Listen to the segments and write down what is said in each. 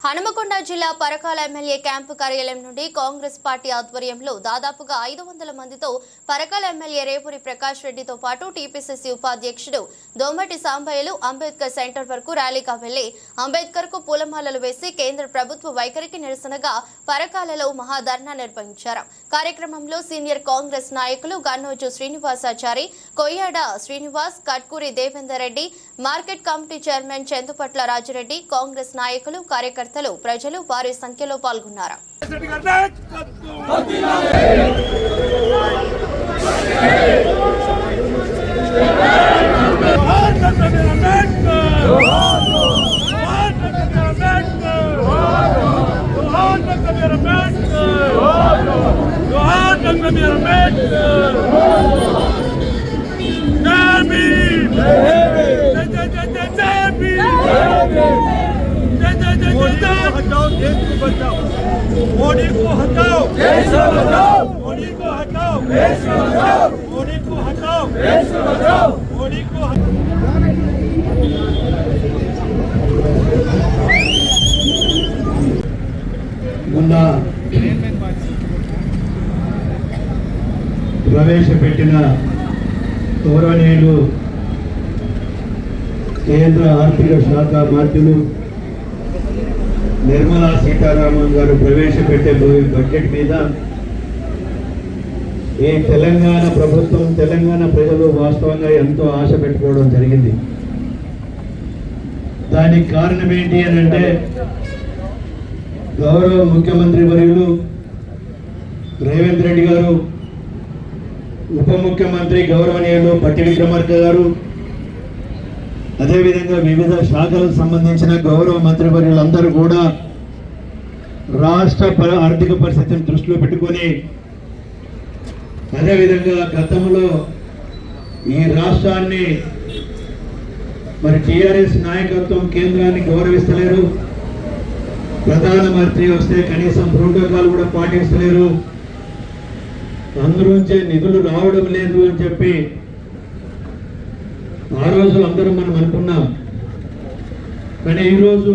హనుమకొండ జిల్లా Parakala MLA camp కార్యాలయం నుండి కాంగ్రెస్ పార్టీ ఆధ్వర్యంలో దాదాపుగా 500 మందితో పరకాల ఎమ్మెల్యే రేపూరి ప్రకాష్ రెడ్డితో పాటు టీపీసీసీ ఉపాధ్యక్షుడు దోమటి సాంబయ్యలు అంబేద్కర్ సెంటర్ వరకు ర్యాలీగా వెళ్లి అంబేద్కర్ కు పూలమాలలు వేసి కేంద్ర ప్రభుత్వ వైఖరికి నిరసనగా పరకాలలో మహాధర్నా నిర్వహించారు. కార్యక్రమంలో సీనియర్ కాంగ్రెస్ నాయకులు Gannoju Srinivasachari, Koyyada Srinivas, Katkuri Devender Reddy, market committee chairman Chandupatla Rajireddy, Congress నాయకులు, కార్యకర్తలు, ప్రజలు భారీ సంఖ్యలో పాల్గొన్నారు. हटाओ, देश को बचाओ, मोदी को हटाओ, देश को बचाओ, मोदी को हटाओ, देश को बचाओ, मोदी को हटाओ, देश को बचाओ, मोदी को మొన్న ప్రవేశపెట్టిన గౌరవనీయులు కేంద్ర ఆర్థిక శాఖ మంత్రులు నిర్మలా సీతారామన్ గారు ప్రవేశపెట్టే బడ్జెట్ మీద ఈ తెలంగాణ ప్రభుత్వం, తెలంగాణ ప్రజలు వాస్తవంగా ఎంతో ఆశ పెట్టుకోవడం జరిగింది. దానికి కారణం ఏంటి అని అంటే గౌరవ ముఖ్యమంత్రి వర్యులు రేవంత్ రెడ్డి గారు, ఉప ముఖ్యమంత్రి గౌరవనీయులు పట్టి విక్రమార్క గారు, అదేవిధంగా వివిధ శాఖలకు సంబంధించిన గౌరవ మంత్రివర్యులందరూ కూడా రాష్ట్ర ఆర్థిక పరిస్థితిని దృష్టిలో పెట్టుకొని, అదేవిధంగా గతంలో ఈ రాష్ట్రాన్ని మరి టీఆర్ఎస్ నాయకత్వం కేంద్రాన్ని గౌరవిస్తలేరు, ప్రధానమంత్రి వస్తే కనీసం ప్రోటోకాల్ కూడా పాటిస్తలేరు, అందులోంచే నిధులు రావడం లేదు అని చెప్పి ఆ రోజు అందరూ మనం అనుకున్నాం. కానీ ఈరోజు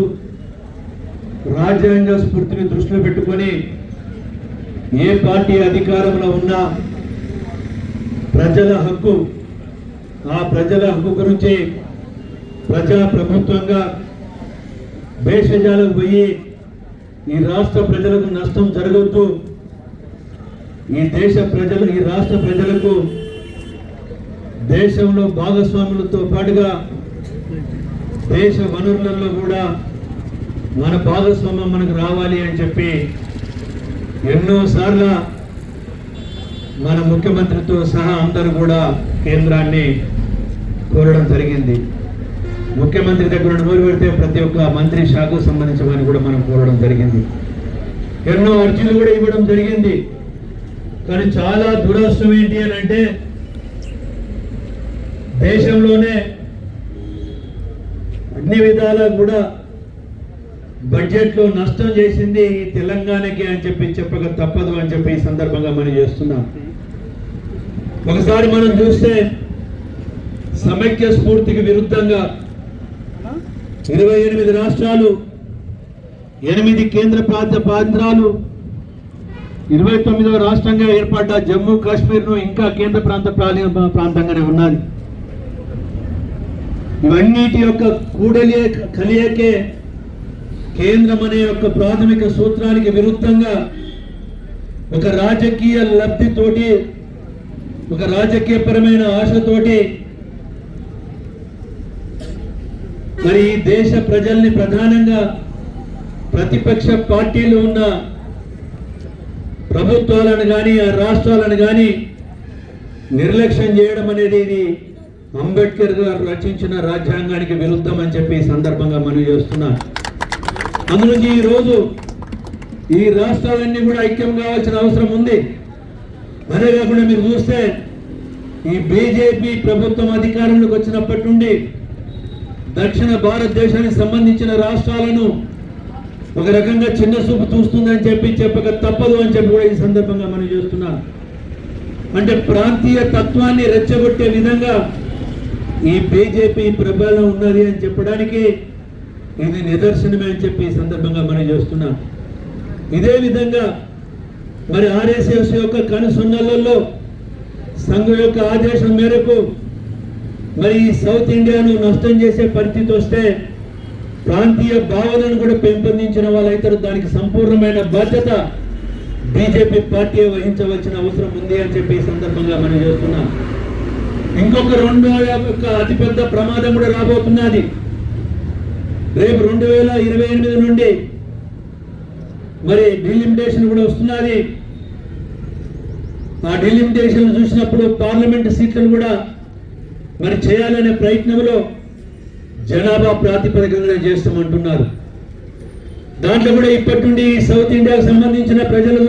రాజ్యాంగ స్ఫూర్తిని దృష్టిలో పెట్టుకొని ఏ పార్టీ అధికారంలో ఉన్నా ప్రజల హక్కు, ఆ ప్రజల హక్కు గురించి ప్రజా ప్రభుత్వంగా భేషజాలకు పోయి ఈ రాష్ట్ర ప్రజలకు నష్టం జరగవద్దు, ఈ రాష్ట్ర ప్రజలకు దేశంలో భాగస్వాములతో పాటుగా దేశ వనరులలో కూడా మన భాగస్వామ్యం మనకు రావాలి అని చెప్పి ఎన్నోసార్లు మన ముఖ్యమంత్రితో సహా అందరూ కూడా కేంద్రాన్ని కోరడం జరిగింది. ముఖ్యమంత్రి దగ్గర నోరు పెడితే ప్రతి ఒక్క మంత్రి శాఖకు సంబంధించిన వారిని కూడా మనం కోరడం జరిగింది. ఎన్నో అర్జీలు కూడా ఇవ్వడం జరిగింది. కానీ చాలా దురదృష్టం ఏంటి అని అంటే దేశంలోనే అన్ని విధాలా కూడా బడ్జెట్లో నష్టం చేసింది ఈ తెలంగాణకి అని చెప్పి చెప్పక తప్పదు అని చెప్పి ఈ సందర్భంగా మనం చేస్తున్నాం. ఒకసారి మనం చూస్తే సమైక్య స్ఫూర్తికి విరుద్ధంగా 28 రాష్ట్రాలు, 8 కేంద్ర ప్రాంతాలు, 29వ రాష్ట్రంగా ఏర్పడ్డ జమ్మూ కాశ్మీర్ను ఇంకా కేంద్ర ప్రాంతంగానే ఉన్నది. ఇవన్నిటి యొక్క కలియకే కేంద్రం అనే యొక్క ప్రాథమిక సూత్రానికి విరుద్ధంగా ఒక రాజకీయ లబ్ధితోటి, ఒక రాజకీయపరమైన ఆశతోటి మరి ఈ దేశ ప్రజల్ని, ప్రధానంగా ప్రతిపక్ష పార్టీలు ఉన్న ప్రభుత్వాలను కానీ ఆ రాష్ట్రాలను కానీ నిర్లక్ష్యం చేయడం అనేది ఇది అంబేద్కర్ గారు రచించిన రాజ్యాంగానికి విరుద్ధం అని చెప్పి ఈ సందర్భంగా మనం చేస్తున్నాం. అందులోంచి ఈరోజు ఈ రాష్ట్రాలన్నీ కూడా ఐక్యం కావాల్సిన అవసరం ఉంది. అదే కాకుండా మీరు చూస్తే ఈ బీజేపీ ప్రభుత్వం అధికారంలోకి వచ్చినప్పటి నుండి దక్షిణ భారతదేశానికి సంబంధించిన రాష్ట్రాలను ఒక రకంగా చిన్న చూపు చూస్తుందని చెప్పి చెప్పక తప్పదు అని చెప్పి కూడా ఈ సందర్భంగా మనం చేస్తున్నాం. అంటే ప్రాంతీయ తత్వాన్ని రెచ్చగొట్టే విధంగా ఈ బీజేపీ ప్రభావం ఉన్నది అని చెప్పడానికి ఇది నిదర్శనమే అని చెప్పి ఈ సందర్భంగా మనం చేస్తున్నాం. ఇదే విధంగా మరి ఆర్ఎస్ఎస్ యొక్క కనుసొన్నలలో సంఘం యొక్క ఆదేశం మేరకు మరి ఈ సౌత్ ఇండియాను నష్టం చేసే పరిస్థితి వస్తే ప్రాంతీయ భావనను కూడా పెంపొందించిన వాళ్ళైతారు. దానికి సంపూర్ణమైన బాధ్యత బీజేపీ పార్టీ వహించవలసిన అవసరం ఉంది అని చెప్పి ఈ సందర్భంగా మనం చేస్తున్నాం. ఇంకొక అతిపెద్ద ప్రమాదం కూడా రాబోతున్నది. రేపు 2028 నుండి మరి డిలిమిటేషన్ కూడా వస్తున్నది. ఆ డిలిమిటేషన్ చూసినప్పుడు పార్లమెంట్ సీట్లను కూడా మరి చేయాలనే ప్రయత్నంలో జనాభా ప్రాతిపదికగా చేస్తామంటున్నారు. దాంట్లో కూడా ఇప్పటి నుండి సౌత్ ఇండియాకు సంబంధించిన ప్రజలు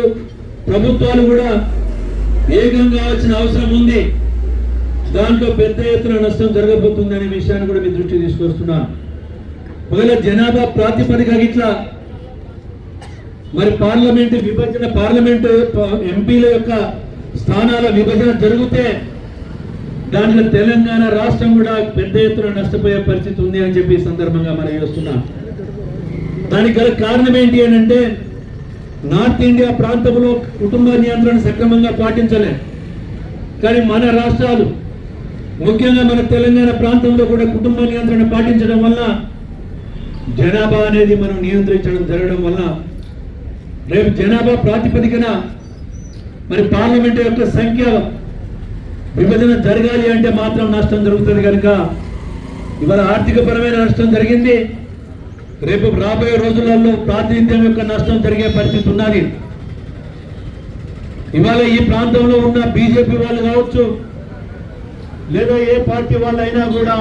ప్రభుత్వాలు కూడా వేగం కావాల్సిన అవసరం ఉంది. దాంట్లో పెద్ద ఎత్తున నష్టం జరగబోతుంది అనే విషయాన్ని కూడా మీ దృష్టికి తీసుకొస్తున్నాను. ఒకవేళ జనాభా ప్రాతిపదిక ఇట్లా మరి పార్లమెంటు విభజన, పార్లమెంటు ఎంపీల యొక్క స్థానాల విభజన జరిగితే దాంట్లో తెలంగాణ రాష్ట్రం కూడా పెద్ద ఎత్తున నష్టపోయే పరిస్థితి ఉంది అని చెప్పి ఈ సందర్భంగా మనం చేస్తున్నాం. దానికి గల కారణం ఏంటి అని అంటే నార్త్ ఇండియా ప్రాంతంలో కుటుంబ నియంత్రణ సక్రమంగా పాటించలే. కానీ మన రాష్ట్రాలు ముఖ్యంగా మన తెలంగాణ ప్రాంతంలో కూడా కుటుంబ నియంత్రణ పాటించడం వల్ల జనాభా అనేది మనం నియంత్రించడం జరగడం వల్ల రేపు జనాభా ప్రాతిపదికన మరి పార్లమెంటు యొక్క సంఖ్య విభజన జరగాలి అంటే మాత్రం నష్టం జరుగుతుంది. కనుక ఇవాళ ఆర్థికపరమైన నష్టం జరిగింది. రేపు రాబోయే రోజులలో ప్రాతినిధ్యం యొక్క నష్టం జరిగే పరిస్థితి ఉన్నది. ఇవాళ ఈ ప్రాంతంలో ఉన్న బీజేపీ వాళ్ళు కావచ్చు, లేదా ఏ పార్టీ వాళ్ళు అయినా కూడా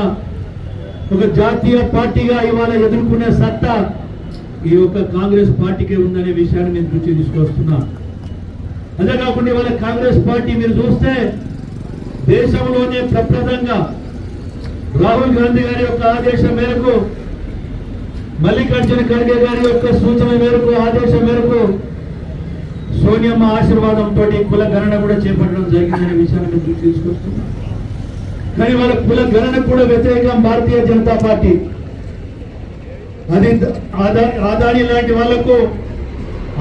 ఒక జాతీయ పార్టీగా ఇవాళ ఎదుర్కొనే సత్తా ఈ యొక్క కాంగ్రెస్ పార్టీకే ఉందనే విషయాన్ని నేను దృష్టి తీసుకొస్తున్నా. అంతేకాకుండా ఇవాళ కాంగ్రెస్ పార్టీ మీరు చూస్తే దేశంలోనే ప్రప్రదంగా రాహుల్ గాంధీ గారి యొక్క ఆదేశం మేరకు, మల్లికార్జున ఖర్గే గారి యొక్క సూచన మేరకు, ఆదేశం మేరకు సోనియమ్మ ఆశీర్వాదంతో కుల గణన కూడా చేపట్టడం జరిగిందనే విషయాన్ని దృష్టి తీసుకొస్తున్నాం. కానీ వాళ్ళ కుల గణన కూడా వ్యతిరేకం భారతీయ జనతా పార్టీ. అది ఆదాని లాంటి వాళ్లకు,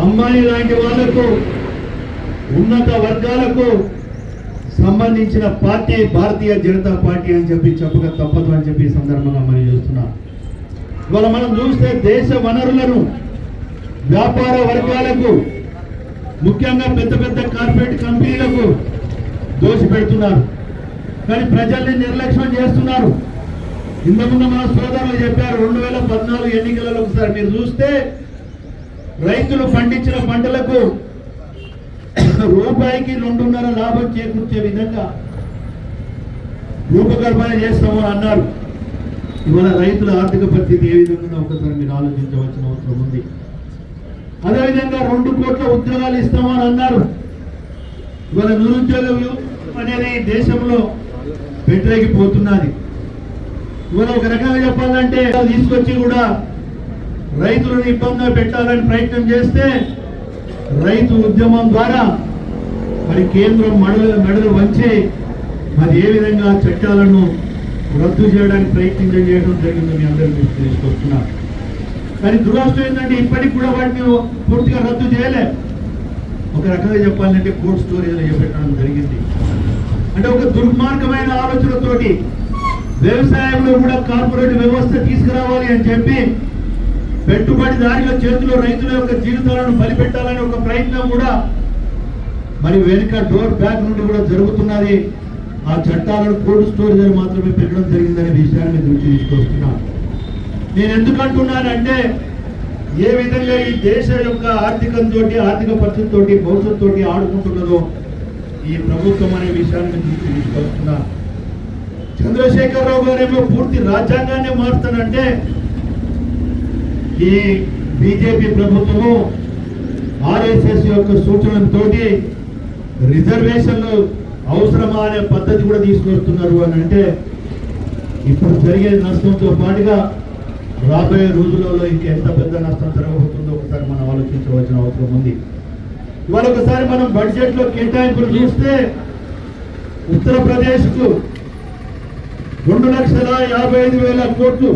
అంబానీ లాంటి వాళ్లకు, ఉన్నత వర్గాలకు సంబంధించిన పార్టీ భారతీయ జనతా పార్టీ అని చెప్పి చెప్పక తప్పదు అని చెప్పి సందర్భంగా మనం చూస్తున్నాం. ఇవాళ మనం చూస్తే దేశ వనరులను వ్యాపార వర్గాలకు, ముఖ్యంగా పెద్ద పెద్ద కార్పొరేట్ కంపెనీలకు దోషిపెడుతున్నారు. కానీ ప్రజల్ని నిర్లక్ష్యం చేస్తున్నారు. ఇంతకుముందు మన సోదరులు చెప్పారు, 2014 ఎన్నికలలో ఒకసారి మీరు చూస్తే రైతులు పండించిన పంటలకు రూపాయికి 2.5 లాభం చేకూర్చే విధంగా రూపకల్పన చేస్తామని అన్నారు. ఇవాళ రైతుల ఆర్థిక పరిస్థితి ఏ విధంగా ఒకసారి మీరు ఆలోచించవలసిన అవసరం ఉంది. అదేవిధంగా 2 కోట్ల ఉద్యోగాలు ఇస్తామని అన్నారు. ఇవాళ నిరుద్యోగం అనేది దేశంలో వ్యతిరేకిపోతున్నది. ఇవాళ ఒక రకంగా చెప్పాలంటే తీసుకొచ్చి కూడా రైతులను ఇబ్బంది పెట్టాలని ప్రయత్నం చేస్తే రైతు ఉద్యమం ద్వారా మరి కేంద్రం మెడలు వంచి మరి ఏ విధంగా చట్టాలను రద్దు చేయడానికి ప్రయత్నం చేయడం జరిగిందో మీ అందరికీ దృష్టి తీసుకొస్తున్నారు. కానీ దురదృష్టం ఏంటంటే ఇప్పటికి కూడా వాటిని పూర్తిగా రద్దు చేయలే. ఒక రకంగా చెప్పాలంటే కోల్డ్ స్టోరేజ్లో చేపెట్టడం జరిగింది. అంటే ఒక దుర్మార్గమైన ఆలోచనతోటి వ్యవసాయంలో కూడా కార్పొరేట్ వ్యవస్థ తీసుకురావాలి అని చెప్పి పెట్టుబడిదారుల చేతిలో రైతుల యొక్క జీవితాలను బలిపెట్టాలని ఒక ప్రయత్నం కూడా మరి వెనుక డోర్ బ్యాక్ నుండి కూడా జరుగుతున్నది. ఆ చట్టాలను కోల్డ్ స్టోరేజ్ అని మాత్రమే పెట్టడం జరిగిందనే విషయాన్ని దృష్టి తీసుకొస్తున్నా. నేను ఎందుకంటున్నానంటే ఏ విధంగా ఈ దేశ యొక్క ఆర్థిక పరిస్థితితో భవిష్యత్తుతో ఆడుకుంటున్నదో ఈ ప్రభుత్వం అనే విషయాన్ని దృష్టి తీసుకొస్తున్నా. చంద్రశేఖరరావు గారేమో పూర్తి రాజ్యాంగాన్ని మారుతానంటే ఈ బీజేపీ ప్రభుత్వము ఆర్ఎస్ఎస్ యొక్క సూచనలతో రిజర్వేషన్లు అవసరమా అనే పద్ధతి కూడా తీసుకొస్తున్నారు అని అంటే ఇప్పుడు జరిగే నష్టంతో పాటుగా రాబోయే రోజులలో ఇంకెంత పెద్ద నష్టం జరగబోతుందో ఒకసారి మనం ఆలోచించవలసిన అవసరం ఉంది. ఇవాళ ఒకసారి మనం బడ్జెట్లో కేటాయింపులు చూస్తే ఉత్తరప్రదేశ్కు 2,55,000 కోట్లు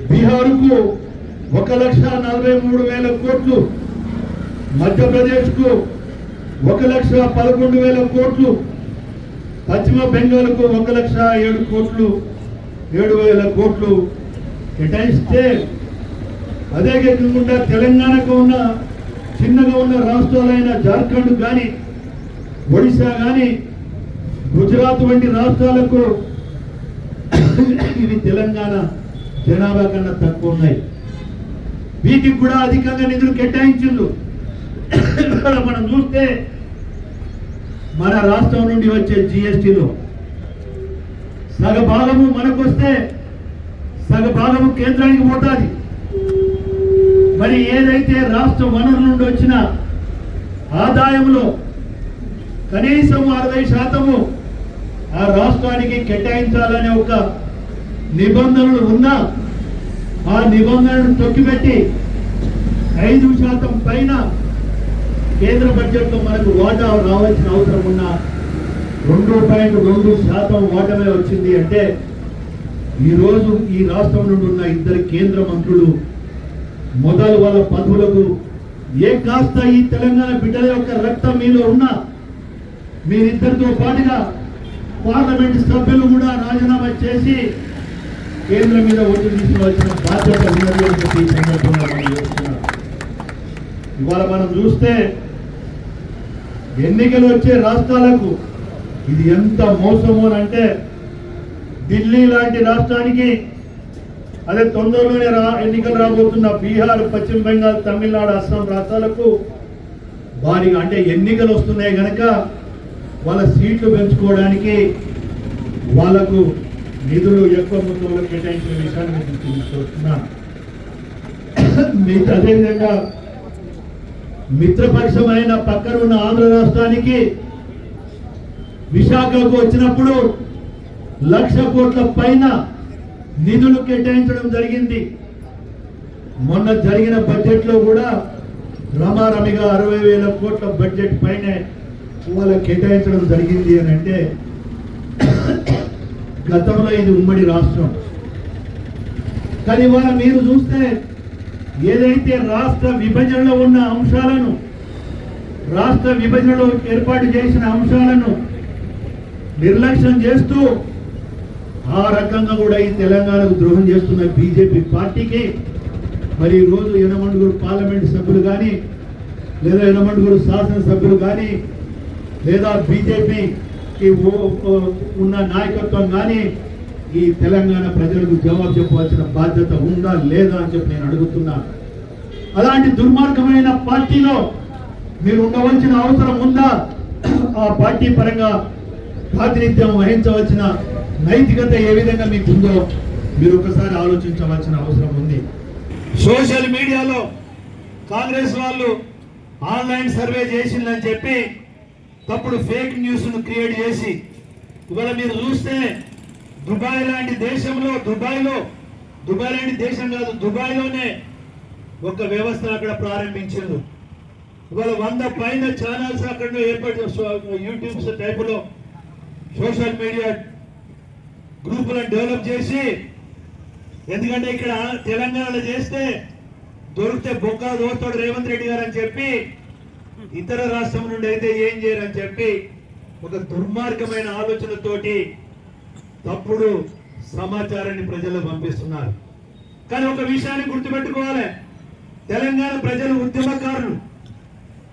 బీహార్కు 1,43,000 కోట్లు, మధ్యప్రదేశ్కు 1,11,000 కోట్లు, పశ్చిమ బెంగాల్కు 1,07,000 కోట్లు కేటాయిస్తే, అదే కాకుండా తెలంగాణకు ఉన్న చిన్నగా ఉన్న రాష్ట్రాలైన జార్ఖండ్ కానీ ఒడిశా కానీ గుజరాత్ వంటి రాష్ట్రాలకు ఇవి తెలంగాణ జనాభా కన్నా తక్కువ ఉన్నాయి. వీటికి కూడా అధికంగా నిధులు కేటాయించిండ్రు. మనం చూస్తే మన రాష్ట్రం నుండి వచ్చే జిఎస్టీలో సగభాగము మనకు వస్తే సగభాగము కేంద్రానికి పోతుంది. మరి ఏదైతే రాష్ట్ర వనరుల నుండి వచ్చిన ఆదాయంలో కనీసం 60% ఆ రాష్ట్రానికి కేటాయించాలనే ఒక నిబంధనలు ఉన్నా ఆ నిబంధనలను తొక్కిపెట్టి 5% పైన కేంద్ర బడ్జెట్లో మనకు వాటా రావాల్సిన అవసరం ఉన్న 2.2% వాటమే వచ్చింది. అంటే ఈరోజు ఈ రాష్ట్రం నుండి ఉన్న 2 కేంద్ర మంత్రులు మొదలు వాళ్ళ పదవులకు ఏ కాస్త ఈ తెలంగాణ బిడ్డల యొక్క రక్తం మీలో ఉన్నా మీరిద్దరితో పాటుగా పార్లమెంట్ సభ్యులు కూడా రాజీనామా చేసి కేంద్రం మీద ఒత్తిడి తీసుకోవాల్సిన బాధ్యత ఉన్నది అని చెప్పి ఈ సందర్భంగా మనం చేస్తున్నాం. ఇవాళ మనం చూస్తే ఎన్నికలు వచ్చే రాష్ట్రాలకు ఇది ఎంత మోసము అని అంటే, ఢిల్లీ లాంటి రాష్ట్రానికి అదే తొందరలోనే ఎన్నికలు రాబోతున్న బీహార్, పశ్చిమ బెంగాల్, తమిళనాడు, అస్సాం రాష్ట్రాలకు భారీగా అంటే ఎన్నికలు వస్తున్నాయి కనుక వాళ్ళ సీట్లు పెంచుకోవడానికి వాళ్లకు నిధులు ఎక్కువ మొత్తంలో కేటాయించిన విషయాన్ని మేము తీసుకొస్తున్నాం. అదేవిధంగా మిత్రపక్షమైన పక్కన ఉన్న ఆంధ్ర రాష్ట్రానికి విశాఖకు వచ్చినప్పుడు 1,00,000 కోట్ల పైన నిధులు కేటాయించడం జరిగింది. మొన్న జరిగిన బడ్జెట్ లో కూడా రమారమిగా 60,000 కోట్ల బడ్జెట్ పైనే వాళ్ళకి కేటాయించడం జరిగింది అని అంటే, గతంలో ఇది ఉమ్మడి రాష్ట్రం. కానీ ఇవాళ మీరు చూస్తే ఏదైతే రాష్ట్ర విభజనలో ఉన్న అంశాలను, రాష్ట్ర విభజనలో ఏర్పాటు చేసిన అంశాలను నిర్లక్ష్యం చేస్తూ ఆ రకంగా కూడా ఈ తెలంగాణకు ద్రోహం చేస్తున్న బీజేపీ పార్టీకి మరి ఈరోజు 8 పార్లమెంట్ సభ్యులు కానీ లేదా 8 శాసనసభ్యులు కానీ లేదా బీజేపీకి ఉన్న నాయకత్వం కానీ ఈ తెలంగాణ ప్రజలకు జవాబు చెప్పవలసిన బాధ్యత ఉందా లేదా అని చెప్పి నేను అడుగుతున్నా. అలాంటి దుర్మార్గమైన పార్టీలో మీరు ఉండవలసిన అవసరం ఉందా? ఆ పార్టీ పరంగా ప్రాతినిధ్యం వహించవలసిన నైతికత ఏ విధంగా మీకు ఉందో మీరు ఒకసారి ఆలోచించవలసిన అవసరం ఉంది. సోషల్ మీడియాలో కాంగ్రెస్ వాళ్ళు ఆన్లైన్ సర్వే చేసిందని చెప్పి తప్పుడు ఫేక్ న్యూస్ను క్రియేట్ చేసి ఇవాళ మీరు చూస్తే దుబాయ్ లాంటి దేశంలో, దుబాయ్ లాంటి దేశం కాదు, దుబాయ్లోనే ఒక వ్యవస్థ అక్కడ ప్రారంభించారు. ఇవాళ 100 పైన ఛానల్స్ అక్కడ ఏర్పాటు యూట్యూబ్స్ టైపులో సోషల్ మీడియా గ్రూపులను డెవలప్ చేసి, ఎందుకంటే ఇక్కడ తెలంగాణలో చేస్తే దొరికితే బొక్క దోస్తాడు రేవంత్ రెడ్డి గారు అని చెప్పి ఇతర రాష్ట్రం నుండి అయితే ఏం చేయరని చెప్పి ఒక దుర్మార్గమైన ఆలోచనతోటి తప్పుడు సమాచారాన్ని ప్రజలకు పంపిస్తున్నారు. కానీ ఒక విషయాన్ని గుర్తుపెట్టుకోవాలి, తెలంగాణ ప్రజలు ఉద్యమకారులు.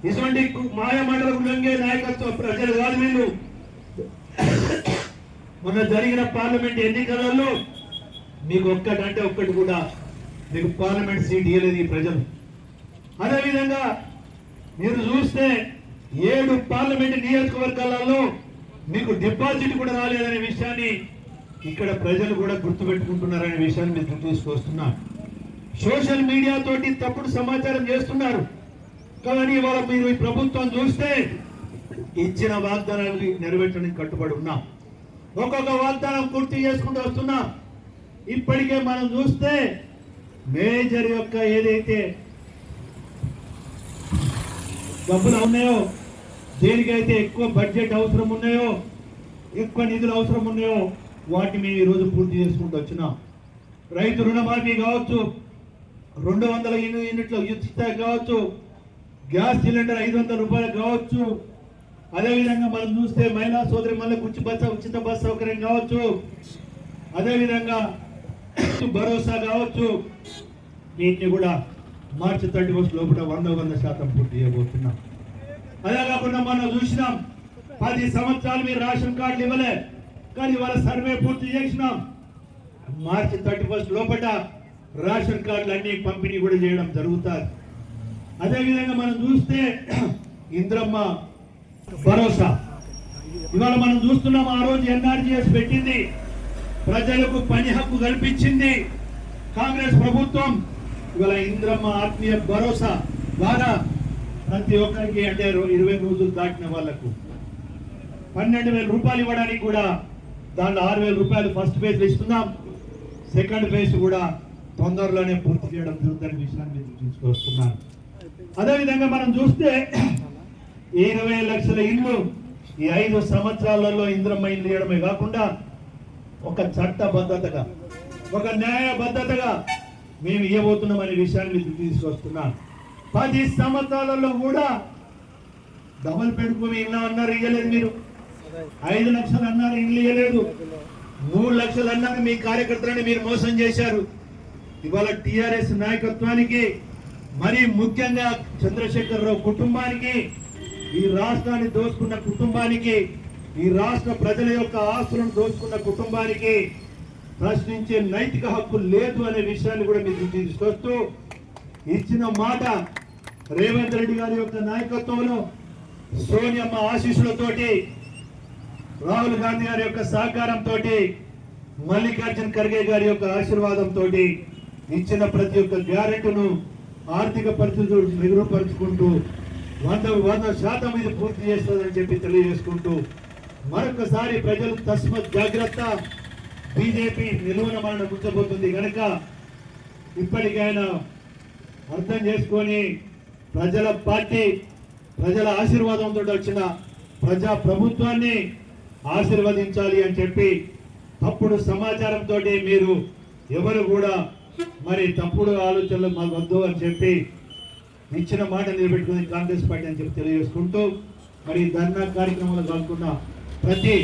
ఇటువంటి మాయమాటలకు లొంగే నాయకత్వ ప్రజలు కాదు వీళ్ళు. మొన్న జరిగిన పార్లమెంట్ ఎన్నికలలో మీకు ఒక్కటంటే ఒక్కటి కూడా మీకు పార్లమెంట్ సీట్ ఇవ్వలేదు ఈ ప్రజలు. అదేవిధంగా మీరు చూస్తే 7 పార్లమెంట్ నియోజకవర్గాలలో మీకు డిపాజిట్ కూడా రాలేదనే విషయాన్ని ఇక్కడ ప్రజలు కూడా గుర్తుపెట్టుకుంటున్నారనే విషయాన్ని మీరు తీసుకొస్తున్నారు. సోషల్ మీడియా తోటి తప్పుడు సమాచారం చేస్తున్నారు. కానీ ఇవాళ మీరు ఈ ప్రభుత్వం చూస్తే ఇచ్చిన వాగ్దానాలు నెరవేర్చడానికి కట్టుబడి ఉన్నాం. ఒక్కొక్క వాగ్దానం పూర్తి చేసుకుంటూ వస్తున్నాం. ఇప్పటికే మనం చూస్తే మేజర్ యొక్క ఏదైతే డబ్బులు ఉన్నాయో, దేనికైతే ఎక్కువ బడ్జెట్ అవసరం ఉన్నాయో, ఎక్కువ నిధులు అవసరం ఉన్నాయో వాటిని మేము ఈరోజు పూర్తి చేసుకుంటూ వచ్చినాం. రైతు రుణమాఫీ కావచ్చు, 200 యూనిట్ల ఉచిత కావచ్చు, గ్యాస్ సిలిండర్ 500 రూపాయలు కావచ్చు, అదేవిధంగా మనం చూస్తే మహిళా సోదరి మళ్ళీ ఉచిత బస్ సౌకర్యం కావచ్చు, అదేవిధంగా భరోసా కావచ్చు, వీటిని కూడా మార్చి 31 లోపల 100% పూర్తి చేయబోతున్నాం. అదే కాకుండా మనం చూసినాం 10 సంవత్సరాలు మీరు రేషన్ కార్డులు ఇవ్వలే, కానీ వాళ్ళ సర్వే పూర్తి చేసినాం. మార్చి 31 లోపల రేషన్ కార్డులు అన్ని పంపిణీ కూడా చేయడం జరుగుతుంది. అదేవిధంగా మనం చూస్తే ఇంద్రమ్మ భరోసా ఇవాళ మనం చూస్తున్నాం. ఆ రోజు ఎన్ఆర్జీఎస్ పెట్టింది, ప్రజలకు పని హక్కు కల్పించింది కాంగ్రెస్ ప్రభుత్వం. ఇవాళ ఇంద్రమ్మ ఆత్మీయ భరోసా ద్వారా ప్రతి ఒక్కరికి అంటే 20 రోజులు దాటిన వాళ్లకు 12,000 రూపాయలు ఇవ్వడానికి కూడా దాంట్లో 6,000 రూపాయలు ఫస్ట్ ఫేజ్ ఇస్తున్నాం. సెకండ్ ఫేజ్ కూడా తొందరలోనే పూర్తి చేయడం జరుగుతున్న విషయాన్ని తీసుకొస్తున్నాను. అదేవిధంగా మనం చూస్తే 20 లక్షల ఇల్లు ఈ 5 సంవత్సరాలలో ఇంద్రమ్మ ఇల్లు ఇవ్వడమే కాకుండా ఒక చట్టబద్ధతగా, ఒక న్యాయబద్ధతగా మేము ఇవ్వబోతున్నాం అనే విషయాన్ని తీసుకొస్తున్నాం. 10 సంవత్సరాలలో కూడా డబల్ పెట్టుకుని ఇల్లు అన్నారు, ఇవ్వలేదు. మీరు 5 లక్షలు అన్నారు, ఇల్లు ఇవ్వలేదు. 3 లక్షలు అన్నారు. మీ కార్యకర్తలని మీరు మోసం చేశారు. ఇవాళ టిఆర్ఎస్ నాయకత్వానికి, మరి ముఖ్యంగా చంద్రశేఖరరావు కుటుంబానికి, ఈ రాష్ట్రాన్ని దోచుకున్న కుటుంబానికి, ఈ రాష్ట్ర ప్రజల యొక్క ఆస్తులను దోచుకున్న కుటుంబానికి ప్రశ్నించే నైతిక హక్కు లేదు అనే విషయాన్ని కూడా మీకు తీసుకొస్తూ, ఇచ్చిన మాట రేవంత్ రెడ్డి గారి యొక్క నాయకత్వంలో, సోనియమ్మ ఆశీస్సులతోటి, రాహుల్ గాంధీ గారి యొక్క సహకారంతో, మల్లికార్జున ఖర్గే గారి యొక్క ఆశీర్వాదంతో ఇచ్చిన ప్రతి ఒక్క గ్యారెంటీను ఆర్థిక పరిస్థితులు మెరుగుపరుచుకుంటూ 100% ఇది పూర్తి చేస్తుందని చెప్పి తెలియజేసుకుంటూ, మరొకసారి ప్రజలు తస్మత్ జాగ్రత్త, బీజేపీ నిలువన మరణ కూర్చోబోతుంది కనుక ఇప్పటికైనా అర్థం చేసుకొని ప్రజల పార్టీ, ప్రజల ఆశీర్వాదంతో వచ్చిన ప్రజా ప్రభుత్వాన్ని ఆశీర్వదించాలి అని చెప్పి, తప్పుడు సమాచారంతో మీరు ఎవరు కూడా మరి తప్పుడు ఆలోచనలు మాకు వద్దు అని చెప్పి ఇచ్చిన మాట నిలబెట్టుకుని కాంగ్రెస్ పార్టీ అని చెప్పి తెలియజేసుకుంటూ, మరి ధర్నా కార్యక్రమంలో పాల్గొన్న ప్రతి